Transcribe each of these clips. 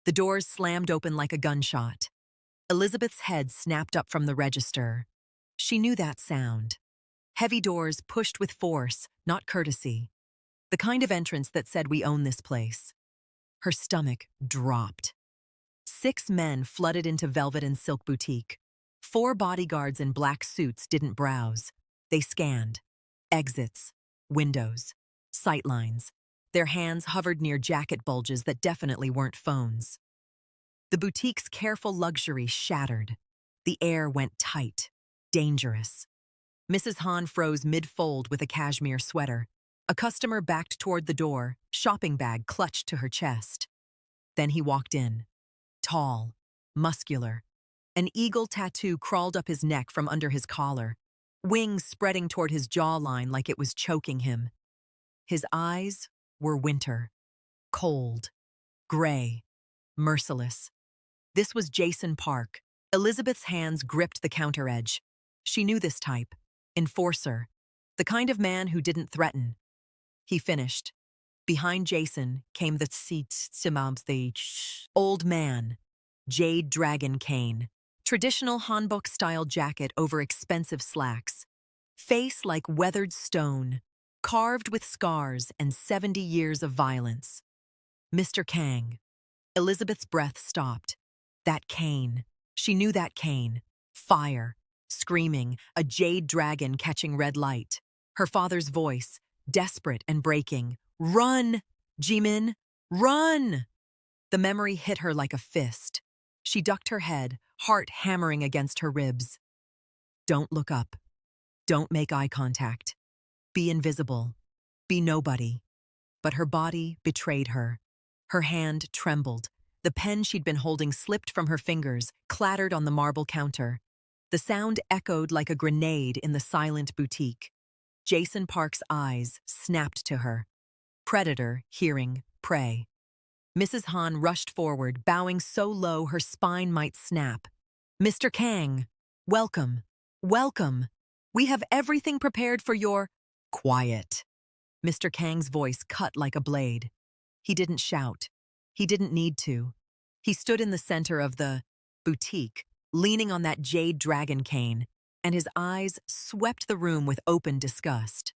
The doors slammed open like a gunshot. Elizabeth's head snapped up from the register. She knew that sound. Heavy doors pushed with force, not courtesy. The kind of entrance that said, "We own this place." Her stomach dropped. 6 men flooded into Velvet and Silk Boutique. 4 bodyguards in black suits didn't browse. They scanned. Exits, windows, sightlines. Their hands hovered near jacket bulges that definitely weren't phones. The boutique's careful luxury shattered. The air went tight, dangerous. Mrs. Han froze mid-fold with a cashmere sweater. A customer backed toward the door, shopping bag clutched to her chest. Then he walked in. Tall, muscular. An eagle tattoo crawled up his neck from under his collar, wings spreading toward his jawline like it was choking him. His eyes were winter, cold, gray, merciless. This was Jason Park. Elizabeth's hands gripped the counter edge. She knew this type. Enforcer. The kind of man who didn't threaten. He finished. Behind Jason came the old man. Jade dragon cane. Traditional hanbok-style jacket over expensive slacks. Face like weathered stone, carved with scars and 70 years of violence. Mr. Kang. Elizabeth's breath stopped. That cane. She knew that cane. Fire. Screaming, a jade dragon catching red light. Her father's voice, desperate and breaking. "Run, Jimin, run!" The memory hit her like a fist. She ducked her head, heart hammering against her ribs. Don't look up. Don't make eye contact. Be invisible. Be nobody. But her body betrayed her. Her hand trembled. The pen she'd been holding slipped from her fingers, clattered on the marble counter. The sound echoed like a grenade in the silent boutique. Jason Park's eyes snapped to her. Predator hearing prey. Mrs. Han rushed forward, bowing so low her spine might snap. "Mr. Kang, welcome, welcome. We have everything prepared for your—" "Quiet." Mr. Kang's voice cut like a blade. He didn't shout. He didn't need to. He stood in the center of the boutique, leaning on that jade dragon cane, and his eyes swept the room with open disgust.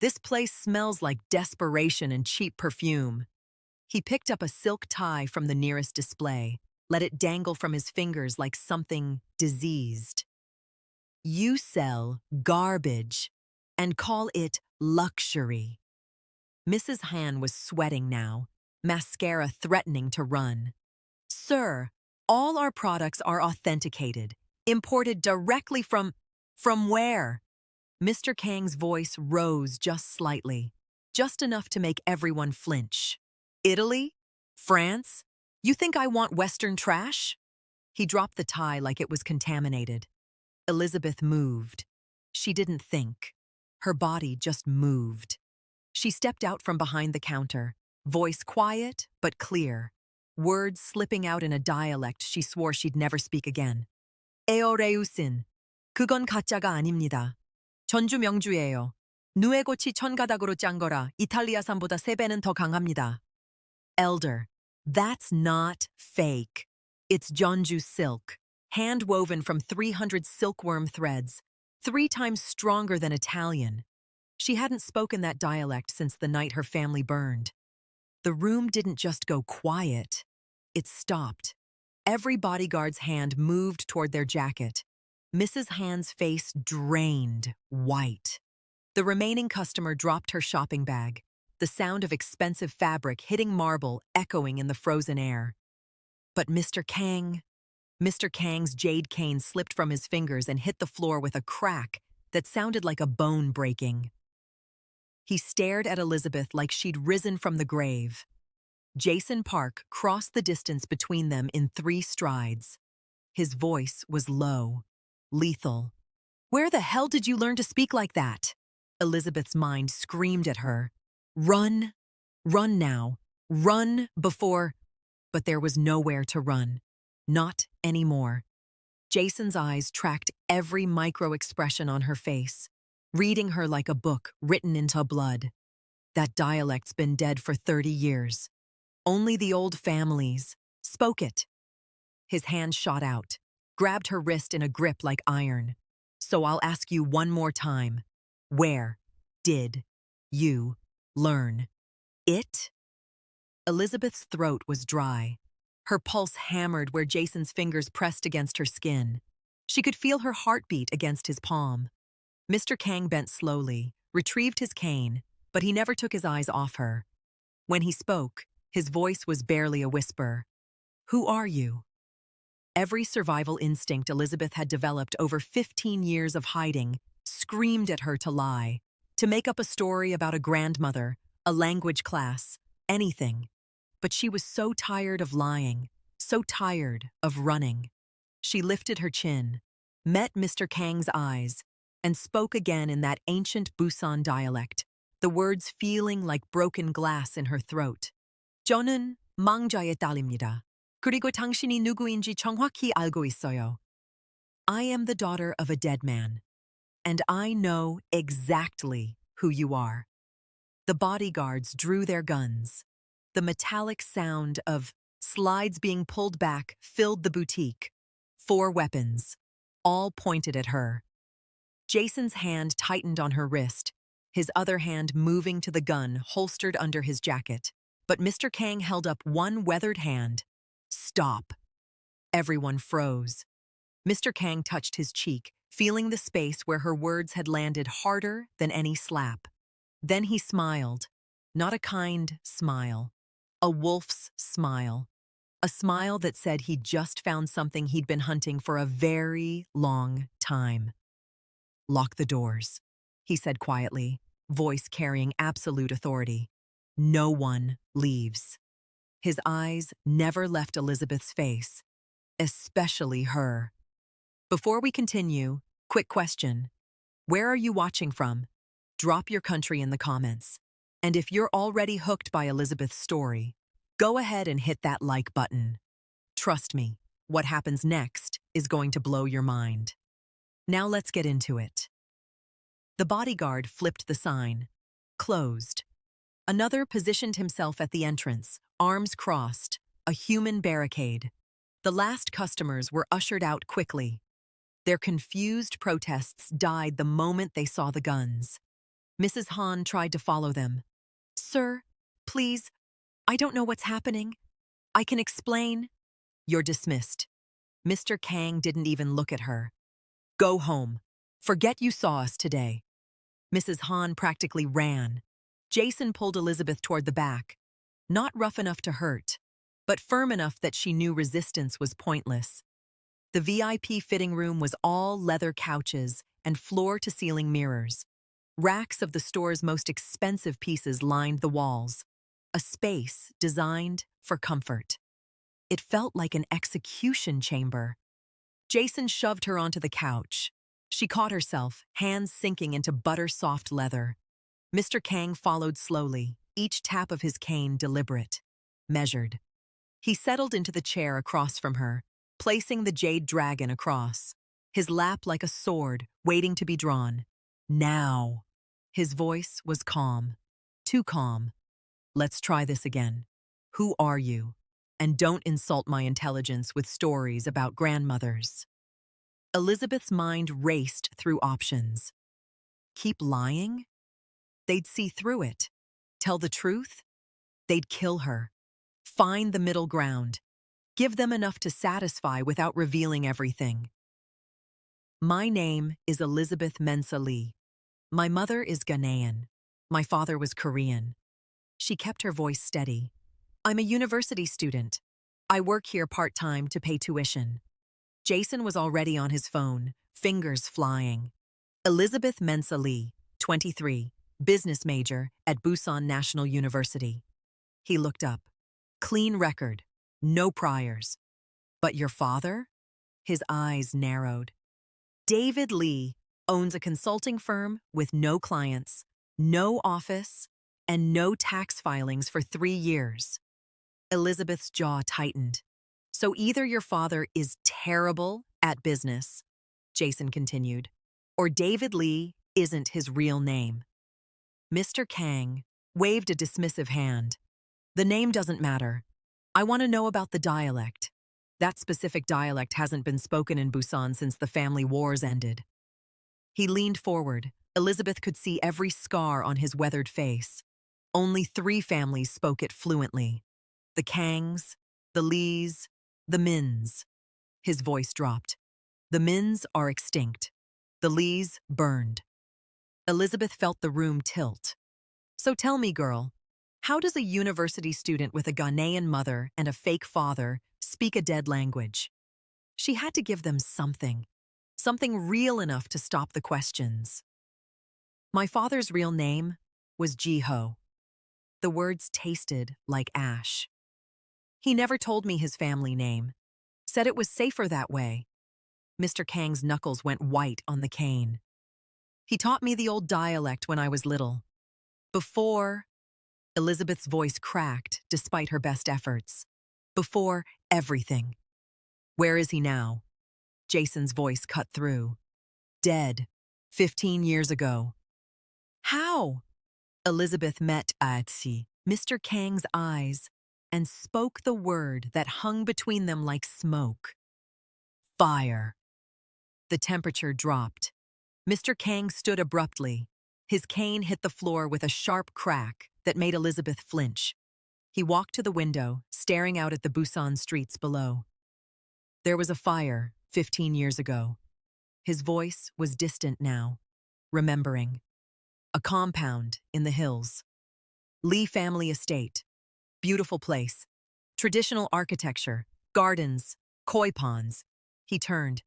"This place smells like desperation and cheap perfume." He picked up a silk tie from the nearest display, let it dangle from his fingers like something diseased. "You sell garbage and call it luxury." Mrs. Han was sweating now, mascara threatening to run. "Sir, all our products are authenticated, imported directly from where?" Mr. Kang's voice rose just slightly, just enough to make everyone flinch. "Italy? France? You think I want Western trash?" He dropped the tie like it was contaminated. Elizabeth moved. She didn't think. Her body just moved. She stepped out from behind the counter, voice quiet but clear, words slipping out in a dialect she swore she'd never speak again. 에어레우신, 그건 가짜가 아닙니다. 전주 명주예요. 누에고치 천가닥으로 짠 거라 이탈리아산보다 3배는 더 강합니다. Elder, that's not fake. It's Jeonju silk, hand-woven from 300 silkworm threads, 3 times stronger than Italian. She hadn't spoken that dialect since the night her family burned. The room didn't just go quiet. It stopped. Every bodyguard's hand moved toward their jacket. Mrs. Han's face drained, white. The remaining customer dropped her shopping bag, the sound of expensive fabric hitting marble echoing in the frozen air. But Mr. Kang's jade cane slipped from his fingers and hit the floor with a crack that sounded like a bone breaking. He stared at Elizabeth like she'd risen from the grave. Jason Park crossed the distance between them in 3 strides. His voice was low, lethal. "Where the hell did you learn to speak like that?" Elizabeth's mind screamed at her. Run! Run now! Run before— But there was nowhere to run. Not anymore. Jason's eyes tracked every micro-expression on her face, reading her like a book written into blood. That dialect's been dead for 30 years. Only the old families, Spoke it. His hand shot out, grabbed her wrist in a grip like iron. So I'll ask you one more time. Where did you learn it? Elizabeth's throat was dry. Her pulse hammered where Jason's fingers pressed against her skin. She could feel her heartbeat against his palm. Mr. Kang bent slowly, retrieved his cane, but he never took his eyes off her. When he spoke, his voice was barely a whisper. Who are you? Every survival instinct Elizabeth had developed over 15 years of hiding screamed at her to lie, to make up a story about a grandmother, a language class, anything. But she was so tired of lying, so tired of running. She lifted her chin, met Mr. Kang's eyes, and spoke again in that ancient Busan dialect, the words feeling like broken glass in her throat. 저는 망자의 딸입니다. 그리고 당신이 누구인지 정확히 알고 있어요. I am the daughter of a dead man, and I know exactly who you are. The bodyguards drew their guns. The metallic sound of slides being pulled back filled the boutique. 4 weapons, all pointed at her. Jason's hand tightened on her wrist, his other hand moving to the gun holstered under his jacket. But Mr. Kang held up one weathered hand. Stop. Everyone froze. Mr. Kang touched his cheek, feeling the space where her words had landed harder than any slap. Then he smiled. Not a kind smile. A wolf's smile. A smile that said he'd just found something he'd been hunting for a very long time. Lock the doors, he said quietly, voice carrying absolute authority. No one leaves. His eyes never left Elizabeth's face, especially her. Before we continue, quick question. Where are you watching from? Drop your country in the comments. And if you're already hooked by Elizabeth's story, go ahead and hit that like button. Trust me, what happens next is going to blow your mind. Now let's get into it. The bodyguard flipped the sign. Closed. Another positioned himself at the entrance, arms crossed, a human barricade. The last customers were ushered out quickly. Their confused protests died the moment they saw the guns. Mrs. Han tried to follow them. Sir, please, I don't know what's happening. I can explain. You're dismissed. Mr. Kang didn't even look at her. Go home. Forget you saw us today. Mrs. Han practically ran. Jason pulled Elizabeth toward the back. Not rough enough to hurt, but firm enough that she knew resistance was pointless. The VIP fitting room was all leather couches and floor-to-ceiling mirrors. Racks of the store's most expensive pieces lined the walls, a space designed for comfort. It felt like an execution chamber. Jason shoved her onto the couch. She caught herself, hands sinking into butter-soft leather. Mr. Kang followed slowly, each tap of his cane deliberate, measured. He settled into the chair across from her, placing the jade dragon across, his lap like a sword waiting to be drawn. Now. His voice was calm, too calm. Let's try this again. Who are you? And don't insult my intelligence with stories about grandmothers. Elizabeth's mind raced through options. Keep lying? They'd see through it. Tell the truth? They'd kill her. Find the middle ground. Give them enough to satisfy without revealing everything. My name is Elizabeth Mensah Lee. My mother is Ghanaian. My father was Korean. She kept her voice steady. I'm a university student. I work here part-time to pay tuition. Jason was already on his phone, fingers flying. Elizabeth Mensah Lee, 23, business major at Busan National University. He looked up. Clean record, no priors. But your father? His eyes narrowed. David Lee owns a consulting firm with no clients, no office, and no tax filings for 3 years. Elizabeth's jaw tightened. So either your father is terrible at business, Jason continued, or David Lee isn't his real name. Mr. Kang waved a dismissive hand. The name doesn't matter. I want to know about the dialect. That specific dialect hasn't been spoken in Busan since the family wars ended. He leaned forward. Elizabeth could see every scar on his weathered face. Only 3 families spoke it fluently. The Kangs, the Lees, the Mins. His voice dropped. The Mins are extinct. The Lees burned. Elizabeth felt the room tilt. So tell me, girl, how does a university student with a Ghanaian mother and a fake father speak a dead language? She had to give them something real enough to stop the questions. My father's real name was Ji-ho. The words tasted like ash. He never told me his family name, said it was safer that way. Mr. Kang's knuckles went white on the cane. He taught me the old dialect when I was little. Before, Elizabeth's voice cracked despite her best efforts. Before everything. Where is he now? Jason's voice cut through. Dead. 15 years ago. How? Elizabeth met Mr. Kang's eyes and spoke the word that hung between them like smoke. Fire. The temperature dropped. Mr. Kang stood abruptly. His cane hit the floor with a sharp crack that made Elizabeth flinch. He walked to the window, staring out at the Busan streets below. There was a fire 15 years ago. His voice was distant now, remembering. A compound in the hills. Lee family estate. Beautiful place. Traditional architecture, gardens, koi ponds. He turned.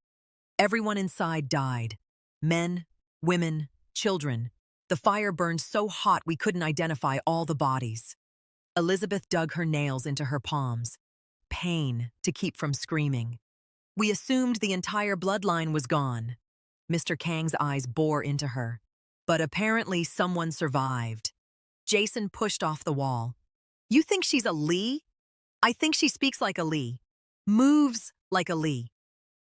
Everyone inside died. Men, women, children. The fire burned so hot we couldn't identify all the bodies. Elizabeth dug her nails into her palms. Pain to keep from screaming. We assumed the entire bloodline was gone. Mr. Kang's eyes bore into her. But apparently someone survived. Jason pushed off the wall. You think she's a Lee? I think she speaks like a Lee. Moves like a Lee.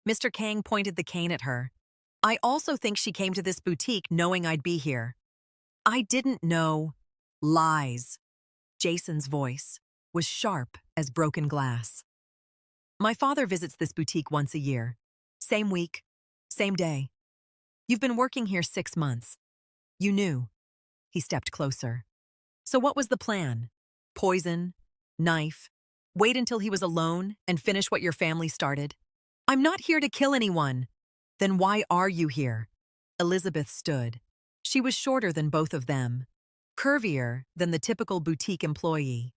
Mr. Kang pointed the cane at her. I also think she came to this boutique knowing I'd be here. I didn't know. Lies. Jason's voice was sharp as broken glass. My father visits this boutique once a year. Same week, same day. You've been working here 6 months. You knew. He stepped closer. So what was the plan? Poison? Knife? Wait until he was alone and finish what your family started? I'm not here to kill anyone. Then why are you here? Elizabeth stood. She was shorter than both of them, curvier than the typical boutique employee.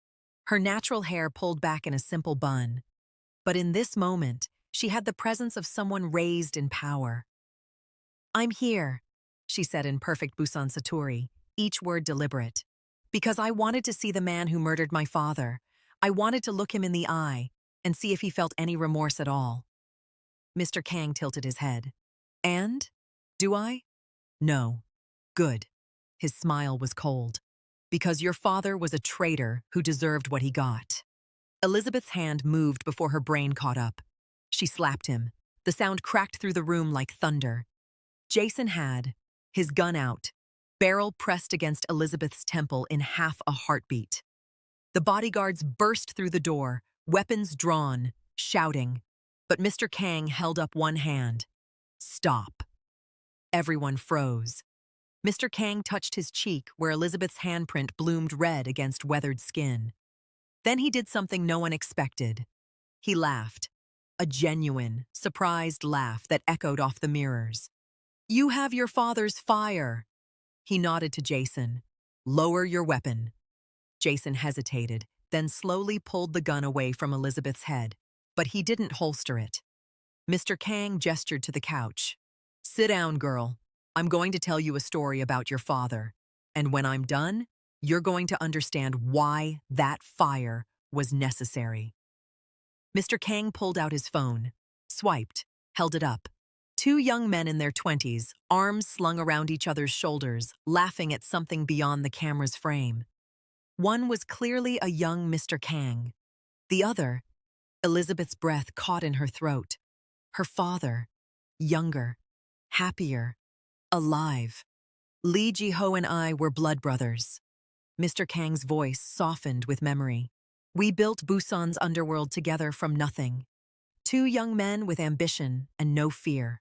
Her natural hair pulled back in a simple bun. But in this moment, she had the presence of someone raised in power. I'm here, she said in perfect Busan Satori, each word deliberate. Because I wanted to see the man who murdered my father. I wanted to look him in the eye and see if he felt any remorse at all. Mr. Kang tilted his head. And? Do I? No. Good. His smile was cold. Because your father was a traitor who deserved what he got. Elizabeth's hand moved before her brain caught up. She slapped him. The sound cracked through the room like thunder. Jason had, his gun out, barrel pressed against Elizabeth's temple in half a heartbeat. The bodyguards burst through the door, weapons drawn, shouting. But Mr. Kang held up one hand. Stop. Everyone froze. Mr. Kang touched his cheek where Elizabeth's handprint bloomed red against weathered skin. Then he did something no one expected. He laughed. A genuine, surprised laugh that echoed off the mirrors. You have your father's fire. He nodded to Jason. Lower your weapon. Jason hesitated, then slowly pulled the gun away from Elizabeth's head. But he didn't holster it. Mr. Kang gestured to the couch. Sit down, girl. I'm going to tell you a story about your father. And when I'm done, you're going to understand why that fire was necessary. Mr. Kang pulled out his phone, swiped, held it up. 2 young men in their 20s, arms slung around each other's shoulders, laughing at something beyond the camera's frame. One was clearly a young Mr. Kang. The other, Elizabeth's breath caught in her throat. Her father, younger, happier, alive. Lee Ji-ho and I were blood brothers. Mr. Kang's voice softened with memory. We built Busan's underworld together from nothing. Two young men with ambition and no fear.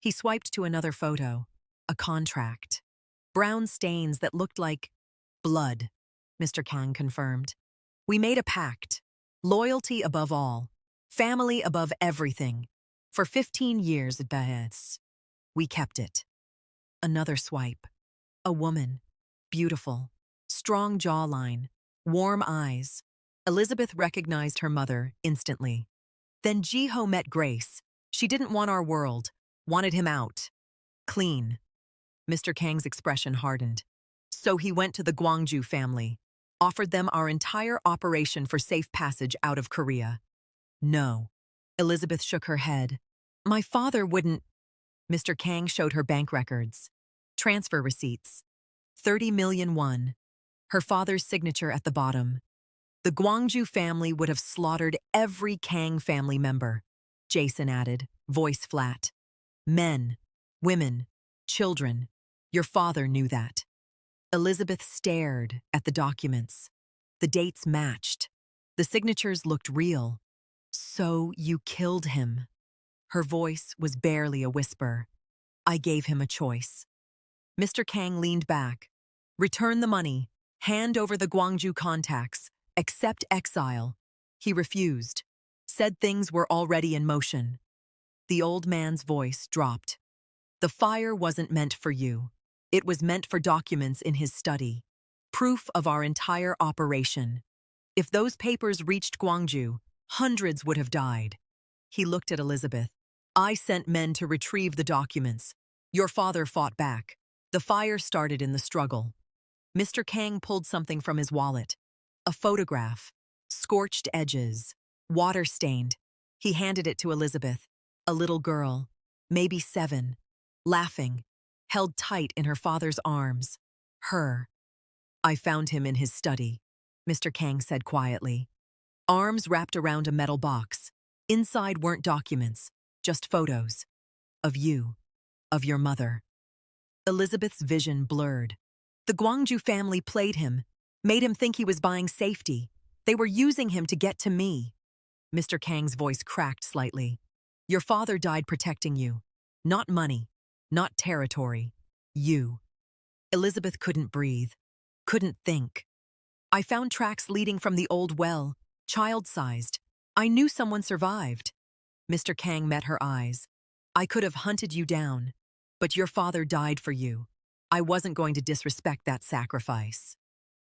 He swiped to another photo. A contract. Brown stains that looked like blood, Mr. Kang confirmed. We made a pact. Loyalty above all. Family above everything. For 15 years, we kept it. Another swipe. A woman. Beautiful. Strong jawline. Warm eyes. Elizabeth recognized her mother instantly. Then Jiho met Grace. She didn't want our world. Wanted him out. Clean. Mr. Kang's expression hardened. So he went to the Gwangju family. Offered them our entire operation for safe passage out of Korea. No. Elizabeth shook her head. My father wouldn't. Mr. Kang showed her bank records. Transfer receipts. 30 million won. Her father's signature at the bottom. The Gwangju family would have slaughtered every Kang family member, Jason added, voice flat. Men, women, children. Your father knew that. Elizabeth stared at the documents. The dates matched. The signatures looked real. So you killed him. Her voice was barely a whisper. I gave him a choice. Mr. Kang leaned back. Return the money. Hand over the Gwangju contacts. Accept exile. He refused. Said things were already in motion. The old man's voice dropped. The fire wasn't meant for you. It was meant for documents in his study. Proof of our entire operation. If those papers reached Gwangju, hundreds would have died. He looked at Elizabeth. I sent men to retrieve the documents. Your father fought back. The fire started in the struggle. Mr. Kang pulled something from his wallet. A photograph. Scorched edges. Water-stained. He handed it to Elizabeth. A little girl. Maybe 7. Laughing. Held tight in her father's arms. Her. I found him in his study, Mr. Kang said quietly. Arms wrapped around a metal box. Inside weren't documents, just photos. Of you. Of your mother. Elizabeth's vision blurred. The Gwangju family played him, made him think he was buying safety. They were using him to get to me. Mr. Kang's voice cracked slightly. Your father died protecting you. Not money. Not territory. You. Elizabeth couldn't breathe. Couldn't think. I found tracks leading from the old well, child-sized. I knew someone survived. Mr. Kang met her eyes. I could have hunted you down, but your father died for you. I wasn't going to disrespect that sacrifice.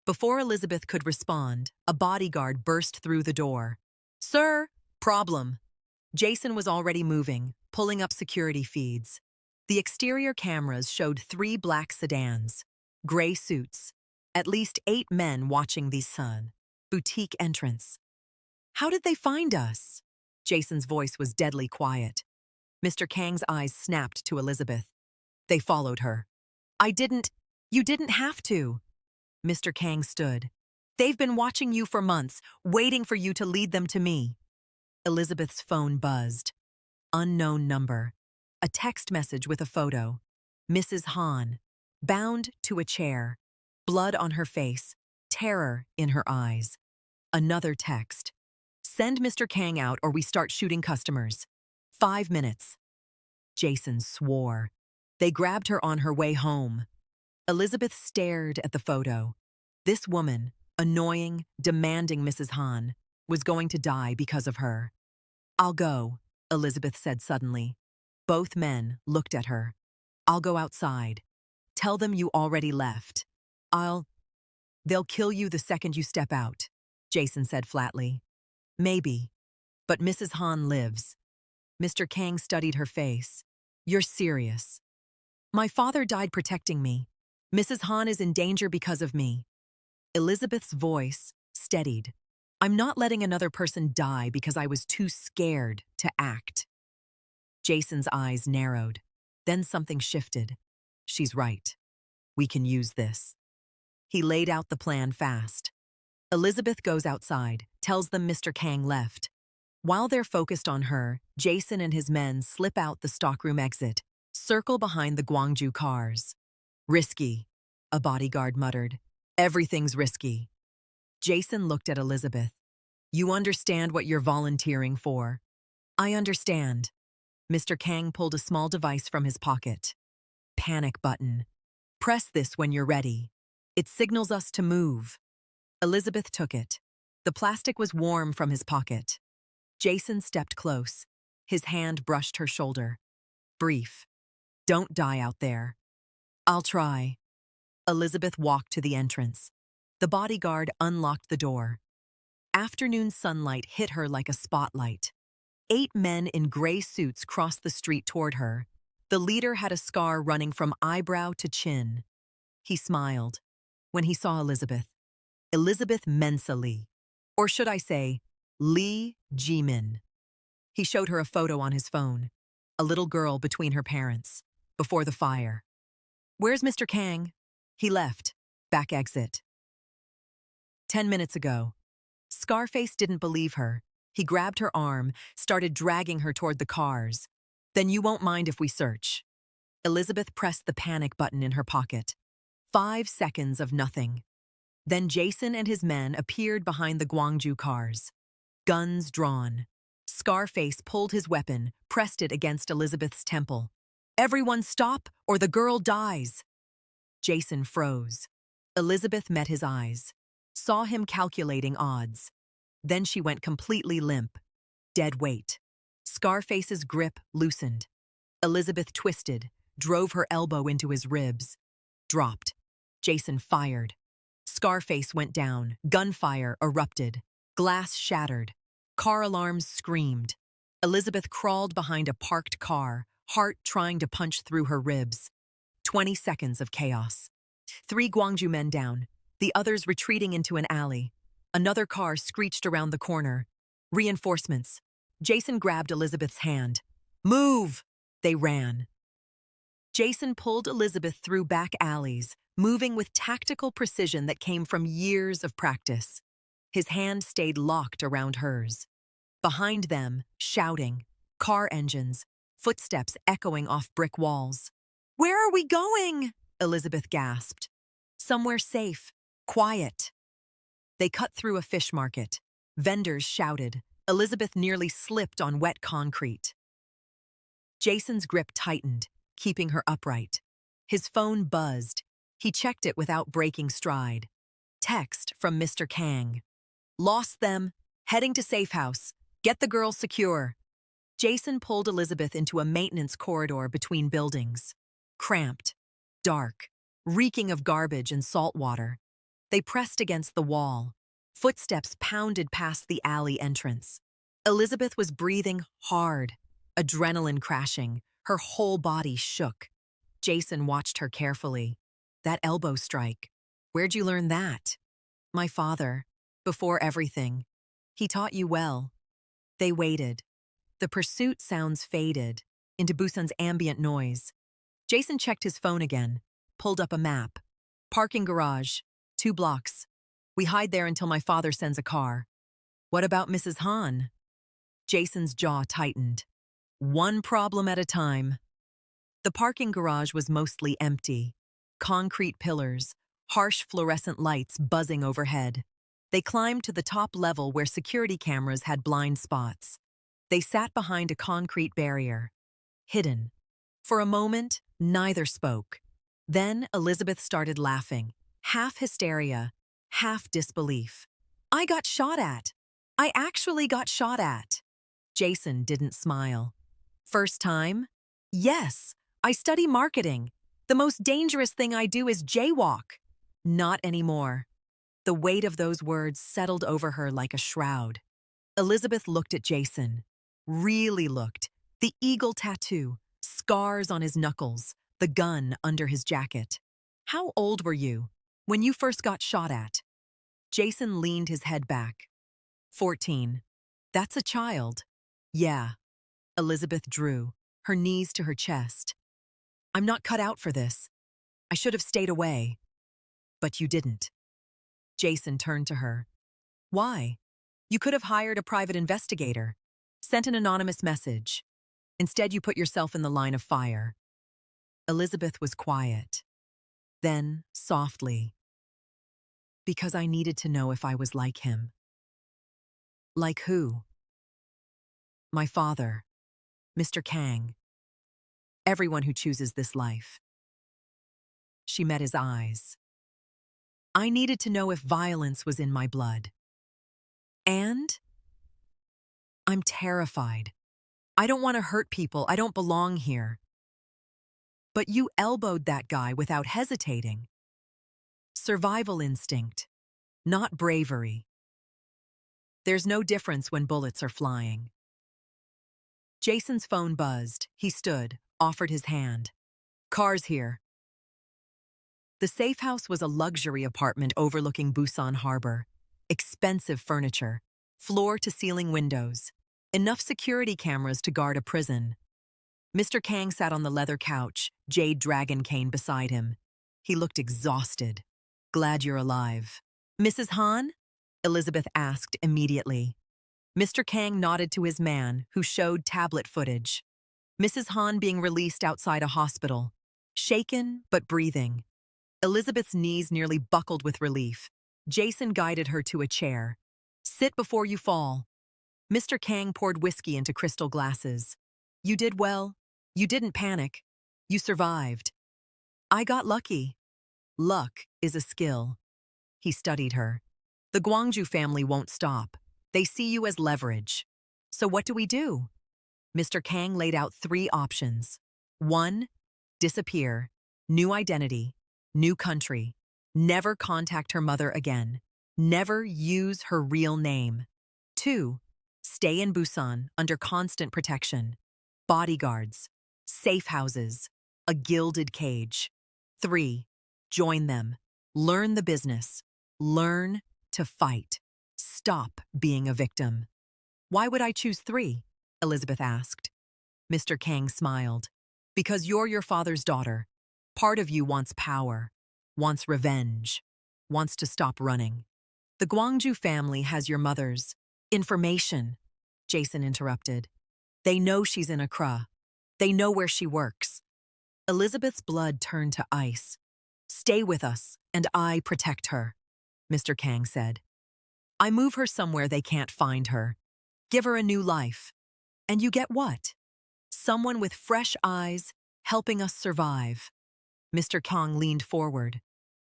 Before Elizabeth could respond, a bodyguard burst through the door. Sir, problem. Jason was already moving, pulling up security feeds. The exterior cameras showed 3 black sedans, gray suits, at least 8 men watching the sun. Boutique entrance. How did they find us? Jason's voice was deadly quiet. Mr. Kang's eyes snapped to Elizabeth. They followed her. You didn't have to. Mr. Kang stood. They've been watching you for months, waiting for you to lead them to me. Elizabeth's phone buzzed. Unknown number. A text message with a photo. Mrs. Han. Bound to a chair. Blood on her face. Terror in her eyes. Another text. Send Mr. Kang out or we start shooting customers. 5 minutes. Jason swore. They grabbed her on her way home. Elizabeth stared at the photo. This woman, annoying, demanding Mrs. Han, was going to die because of her. I'll go, Elizabeth said suddenly. Both men looked at her. I'll go outside. Tell them you already left. They'll kill you the second you step out, Jason said flatly. Maybe, but Mrs. Han lives. Mr. Kang studied her face. You're serious. My father died protecting me. Mrs. Han is in danger because of me. Elizabeth's voice steadied. I'm not letting another person die because I was too scared to act. Jason's eyes narrowed. Then something shifted. She's right. We can use this. He laid out the plan fast. Elizabeth goes outside, tells them Mr. Kang left. While they're focused on her, Jason and his men slip out the stockroom exit, circle behind the Gwangju cars. Risky, a bodyguard muttered. Everything's risky. Jason looked at Elizabeth. You understand what you're volunteering for. I understand. Mr. Kang pulled a small device from his pocket. Panic button. Press this when you're ready. It signals us to move. Elizabeth took it. The plastic was warm from his pocket. Jason stepped close. His hand brushed her shoulder. Brief. Don't die out there. I'll try. Elizabeth walked to the entrance. The bodyguard unlocked the door. Afternoon sunlight hit her like a spotlight. 8 men in gray suits crossed the street toward her. The leader had a scar running from eyebrow to chin. He smiled when he saw Elizabeth. Elizabeth Mensa Lee. Or should I say, Lee Jimin. He showed her a photo on his phone. A little girl between her parents, before the fire. Where's Mr. Kang? He left. Back exit. 10 minutes ago. Scarface didn't believe her. He grabbed her arm, started dragging her toward the cars. Then you won't mind if we search. Elizabeth pressed the panic button in her pocket. 5 seconds of nothing. Then Jason and his men appeared behind the Gwangju cars. Guns drawn. Scarface pulled his weapon, pressed it against Elizabeth's temple. Everyone stop or the girl dies. Jason froze. Elizabeth met his eyes, saw him calculating odds. Then she went completely limp. Dead weight. Scarface's grip loosened. Elizabeth twisted, drove her elbow into his ribs. Dropped. Jason fired. Scarface went down. Gunfire erupted. Glass shattered. Car alarms screamed. Elizabeth crawled behind a parked car, heart trying to punch through her ribs. 20 seconds of chaos. 3 Gwangju men down, the others retreating into an alley. Another car screeched around the corner. Reinforcements. Jason grabbed Elizabeth's hand. Move! They ran. Jason pulled Elizabeth through back alleys, moving with tactical precision that came from years of practice. His hand stayed locked around hers. Behind them, shouting, car engines, footsteps echoing off brick walls. Where are we going? Elizabeth gasped. Somewhere safe, quiet. They cut through a fish market. Vendors shouted. Elizabeth nearly slipped on wet concrete. Jason's grip tightened, keeping her upright. His phone buzzed. He checked it without breaking stride. Text from Mr. Kang. Lost them. Heading to safe house. Get the girl secure. Jason pulled Elizabeth into a maintenance corridor between buildings. Cramped. Dark. Reeking of garbage and salt water. They pressed against the wall. Footsteps pounded past the alley entrance. Elizabeth was breathing hard, adrenaline crashing. Her whole body shook. Jason watched her carefully. That elbow strike. Where'd you learn that? My father. Before everything. He taught you well. They waited. The pursuit sounds faded into Busan's ambient noise. Jason checked his phone again, pulled up a map. Parking garage, 2 blocks. We hide there until my father sends a car. What about Mrs. Han? Jason's jaw tightened. One problem at a time. The parking garage was mostly empty. Concrete pillars, harsh fluorescent lights buzzing overhead. They climbed to the top level where security cameras had blind spots. They sat behind a concrete barrier, hidden. For a moment, neither spoke. Then Elizabeth started laughing, half hysteria, half disbelief. I got shot at. I actually got shot at. Jason didn't smile. First time? Yes, I study marketing. The most dangerous thing I do is jaywalk. Not anymore. The weight of those words settled over her like a shroud. Elizabeth looked at Jason. Really looked. The eagle tattoo, scars on his knuckles, the gun under his jacket. How old were you when you first got shot at? Jason leaned his head back. 14. That's a child. Yeah. Elizabeth drew, her knees to her chest. I'm not cut out for this. I should have stayed away. But you didn't. Jason turned to her. Why? You could have hired a private investigator, sent an anonymous message. Instead, you put yourself in the line of fire. Elizabeth was quiet. Then, softly, because I needed to know if I was like him. Like who? My father, Mr. Kang. Everyone who chooses this life. She met his eyes. I needed to know if violence was in my blood. And I'm terrified. I don't want to hurt people. I don't belong here. But you elbowed that guy without hesitating. Survival instinct, not bravery. There's no difference when bullets are flying. Jason's phone buzzed. He stood, offered his hand. Car's here. The safe house was a luxury apartment overlooking Busan Harbor. Expensive furniture, floor-to-ceiling windows, enough security cameras to guard a prison. Mr. Kang sat on the leather couch, Jade Dragon cane beside him. He looked exhausted. Glad you're alive. Mrs. Han? Elizabeth asked immediately. Mr. Kang nodded to his man, who showed tablet footage. Mrs. Han being released outside a hospital. Shaken, but breathing. Elizabeth's knees nearly buckled with relief. Jason guided her to a chair. Sit before you fall. Mr. Kang poured whiskey into crystal glasses. You did well. You didn't panic. You survived. I got lucky. Luck is a skill. He studied her. The Gwangju family won't stop. They see you as leverage. So what do we do? Mr. Kang laid out 3 options. 1. Disappear. New identity. New country. Never contact her mother again. Never use her real name. 2. Stay in Busan under constant protection. Bodyguards. Safe houses. A gilded cage. 3. Join them. Learn the business. Learn to fight. Stop being a victim. Why would I choose 3? Elizabeth asked. Mr. Kang smiled. Because you're your father's daughter. Part of you wants power, wants revenge, wants to stop running. The Gwangju family has your mother's information, Jason interrupted. They know she's in Accra. They know where she works. Elizabeth's blood turned to ice. Stay with us, and I protect her, Mr. Kang said. I move her somewhere they can't find her. Give her a new life. And you get what? Someone with fresh eyes, helping us survive. Mr. Kang leaned forward.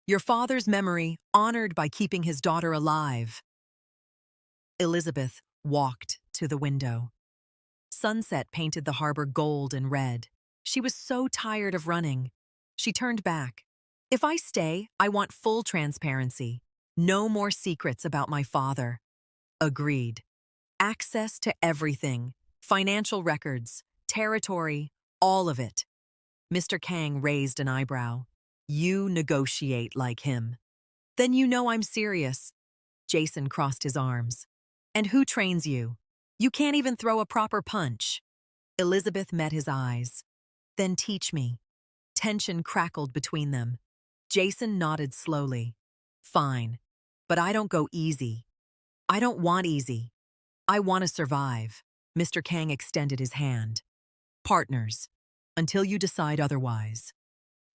Your father's memory honored by keeping his daughter alive. Elizabeth walked to the window. Sunset painted the harbor gold and red. She was so tired of running. She turned back. If I stay, I want full transparency. No more secrets about my father. Agreed. Access to everything. Financial records, territory, all of it. Mr. Kang raised an eyebrow. You negotiate like him. Then you know I'm serious. Jason crossed his arms. And who trains you? You can't even throw a proper punch. Elizabeth met his eyes. Then teach me. Tension crackled between them. Jason nodded slowly. Fine, but I don't go easy. I don't want easy. I want to survive. Mr. Kang extended his hand. Partners. Until you decide otherwise.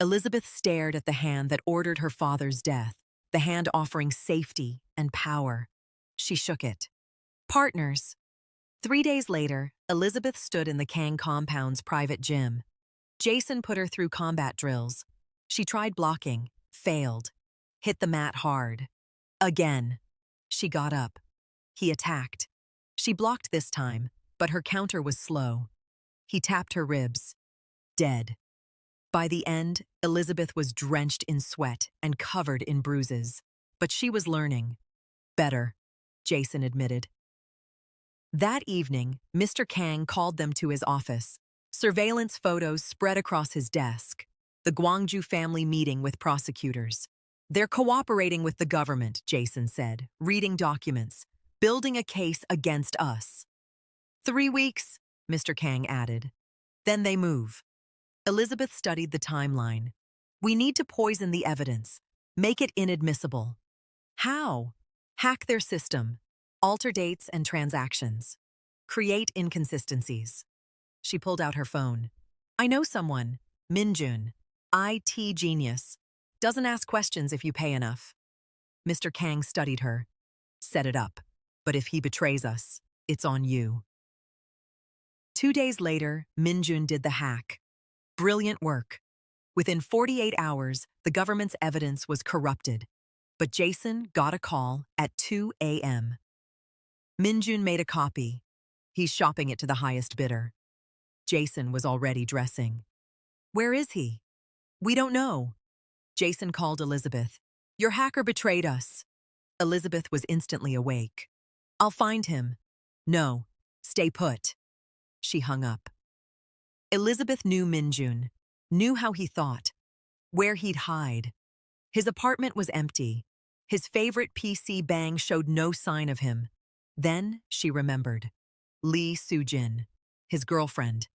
Elizabeth stared at the hand that ordered her father's death, the hand offering safety and power. She shook it. Partners. 3 days later, Elizabeth stood in the Kang compound's private gym. Jason put her through combat drills. She tried blocking, failed, hit the mat hard. Again. She got up. He attacked. She blocked this time, but her counter was slow. He tapped her ribs. Dead. By the end, Elizabeth was drenched in sweat and covered in bruises. But she was learning. Better, Jason admitted. That evening, Mr. Kang called them to his office. Surveillance photos spread across his desk. The Gwangju family meeting with prosecutors. They're cooperating with the government, Jason said, reading documents, building a case against us. 3 weeks, Mr. Kang added. Then they move. Elizabeth studied the timeline. We need to poison the evidence, make it inadmissible. How? Hack their system, alter dates and transactions, create inconsistencies. She pulled out her phone. I know someone, Minjun, IT genius. Doesn't ask questions if you pay enough. Mr. Kang studied her. Set it up. But if he betrays us, it's on you. 2 days later, Minjun did the hack. Brilliant work. Within 48 hours, the government's evidence was corrupted. But Jason got a call at 2 a.m. Minjun made a copy. He's shopping it to the highest bidder. Jason was already dressing. Where is he? We don't know. Jason called Elizabeth. Your hacker betrayed us. Elizabeth was instantly awake. I'll find him. No, stay put. She hung up. Elizabeth knew Minjun, knew how he thought, where he'd hide. His apartment was empty. His favorite PC bang showed no sign of him. Then she remembered. Lee Soo-jin, his girlfriend,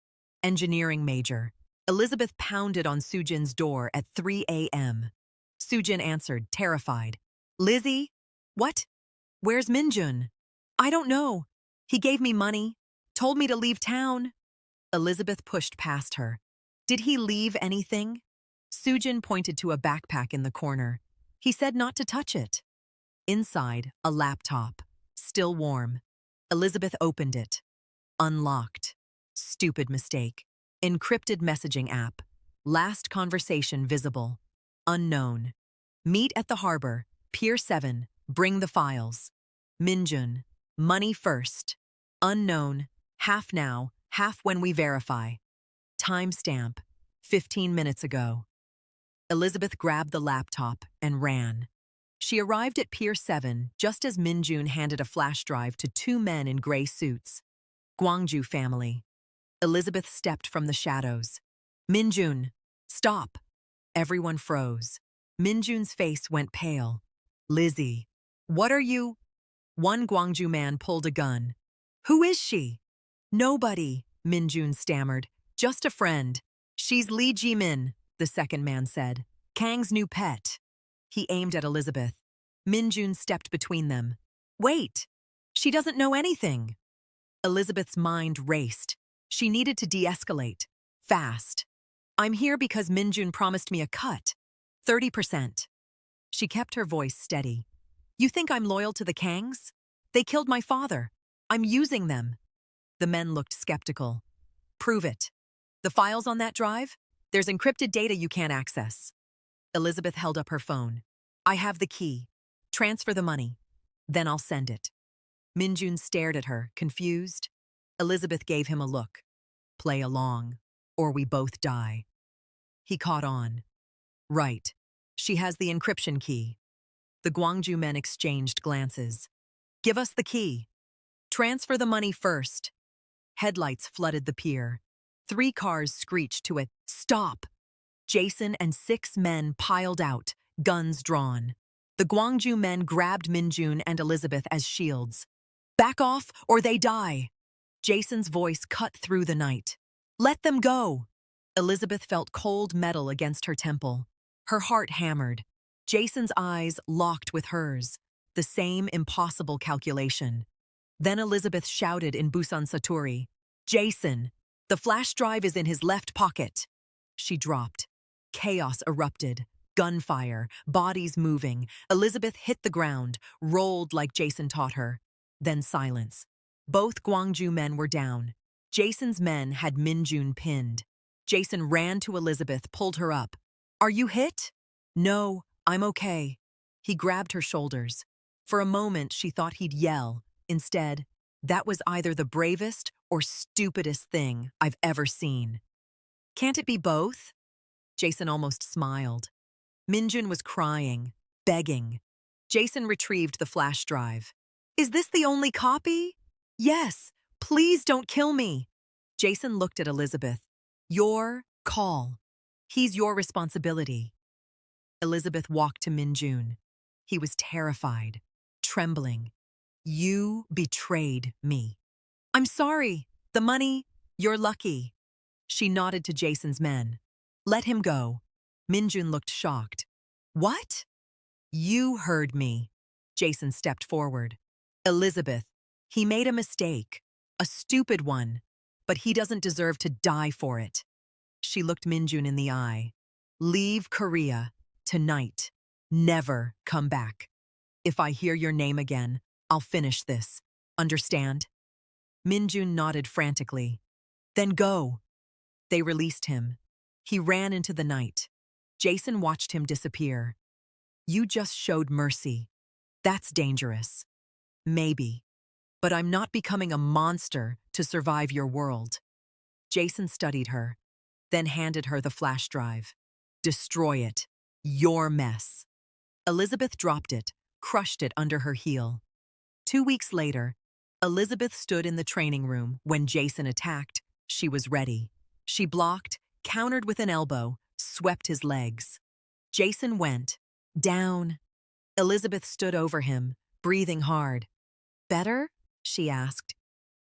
engineering major. Elizabeth pounded on Soo-jin's door at 3 a.m. Soo-jin answered, terrified. Lizzie? What? Where's Minjun? I don't know. He gave me money, told me to leave town. Elizabeth pushed past her. Did he leave anything? Soo-jin pointed to a backpack in the corner. He said not to touch it. Inside, a laptop, still warm. Elizabeth opened it. Unlocked. Stupid mistake. Encrypted messaging app. Last conversation visible. Unknown. Meet at the harbor. Pier 7. Bring the files. Minjun. Money first. Unknown. Half now, half when we verify. Timestamp. 15 minutes ago. Elizabeth grabbed the laptop and ran. She arrived at Pier 7 just as Minjun handed a flash drive to two men in gray suits. Gwangju family. Elizabeth stepped from the shadows. Minjun, stop. Everyone froze. Minjun's face went pale. Lizzie, what are you? One Gwangju man pulled a gun. Who is she? Nobody, Minjun stammered. Just a friend. She's Lee Ji-min, the second man said. Kang's new pet. He aimed at Elizabeth. Minjun stepped between them. Wait! She doesn't know anything. Elizabeth's mind raced. She needed to de-escalate. Fast. I'm here because Minjun promised me a cut. 30%. She kept her voice steady. You think I'm loyal to the Kangs? They killed my father. I'm using them. The men looked skeptical. Prove it. The files on that drive? There's encrypted data you can't access. Elizabeth held up her phone. I have the key. Transfer the money. Then I'll send it. Minjun stared at her, confused. Elizabeth gave him a look. Play along, or we both die. He caught on. Right. She has the encryption key. The Gwangju men exchanged glances. Give us the key. Transfer the money first. Headlights flooded the pier. 3 cars screeched to it. Stop! Jason and 6 men piled out, guns drawn. The Gwangju men grabbed Minjun and Elizabeth as shields. Back off or they die! Jason's voice cut through the night. Let them go! Elizabeth felt cold metal against her temple. Her heart hammered. Jason's eyes locked with hers. The same impossible calculation. Then Elizabeth shouted in Busan Satori, Jason! The flash drive is in his left pocket. She dropped. Chaos erupted. Gunfire, bodies moving. Elizabeth hit the ground, rolled like Jason taught her. Then silence. Both Gwangju men were down. Jason's men had Minjun pinned. Jason ran to Elizabeth, pulled her up. Are you hit? No, I'm okay. He grabbed her shoulders. For a moment, she thought he'd yell. Instead, that was either the bravest or stupidest thing I've ever seen. Can't it be both? Jason almost smiled. Minjun was crying, begging. Jason retrieved the flash drive. Is this the only copy? Yes, please don't kill me. Jason looked at Elizabeth. Your call. He's your responsibility. Elizabeth walked to Minjun. He was terrified, trembling. You betrayed me. I'm sorry. The money, you're lucky. She nodded to Jason's men. Let him go. Minjun looked shocked. What? You heard me. Jason stepped forward. Elizabeth, he made a mistake. A stupid one. But he doesn't deserve to die for it. She looked Minjun in the eye. Leave Korea. Tonight. Never come back. If I hear your name again, I'll finish this. Understand? Minjun nodded frantically. Then go. They released him. He ran into the night. Jason watched him disappear. You just showed mercy. That's dangerous. Maybe. But I'm not becoming a monster to survive your world. Jason studied her, then handed her the flash drive. Destroy it. Your mess. Elizabeth dropped it, crushed it under her heel. 2 weeks later, Elizabeth stood in the training room when Jason attacked. She was ready. She blocked, countered with an elbow, swept his legs. Jason went. Down. Elizabeth stood over him, breathing hard. Better? She asked.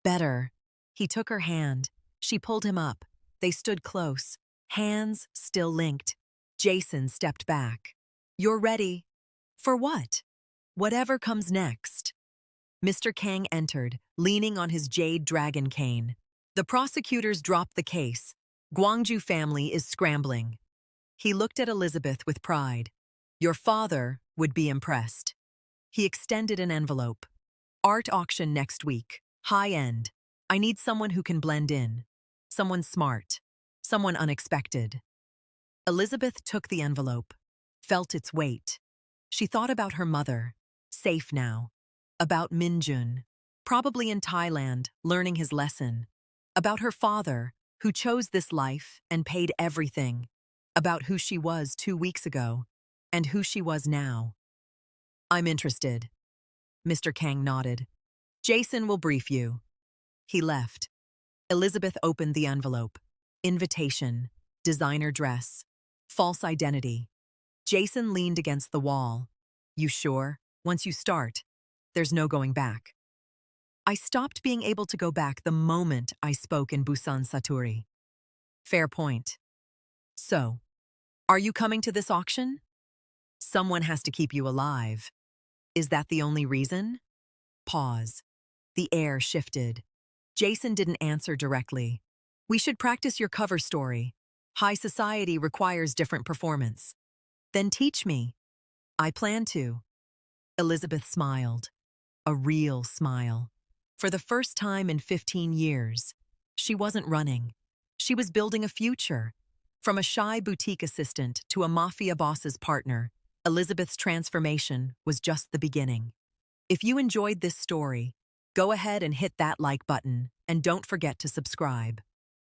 Better. He took her hand. She pulled him up. They stood close, hands still linked. Jason stepped back. You're ready. For what? Whatever comes next. Mr. Kang entered, leaning on his jade dragon cane. The prosecutors dropped the case. Gwangju family is scrambling. He looked at Elizabeth with pride. Your father would be impressed. He extended an envelope. Art auction next week. High end. I need someone who can blend in. Someone smart. Someone unexpected. Elizabeth took the envelope, felt its weight. She thought about her mother, safe now. About Minjun, probably in Thailand, learning his lesson. About her father, who chose this life and paid everything. About who she was 2 weeks ago, and who she was now. I'm interested. Mr. Kang nodded. Jason will brief you. He left. Elizabeth opened the envelope. Invitation, designer dress, false identity. Jason leaned against the wall. You sure? Once you start, there's no going back. I stopped being able to go back the moment I spoke in Busan Saturi. Fair point. So, are you coming to this auction? Someone has to keep you alive. Is that the only reason? Pause. The air shifted. Jason didn't answer directly. We should practice your cover story. High society requires different performance. Then teach me. I plan to. Elizabeth smiled. A real smile. For the first time in 15 years, she wasn't running. She was building a future. From a shy boutique assistant to a mafia boss's partner, Elizabeth's transformation was just the beginning. If you enjoyed this story, go ahead and hit that like button and don't forget to subscribe.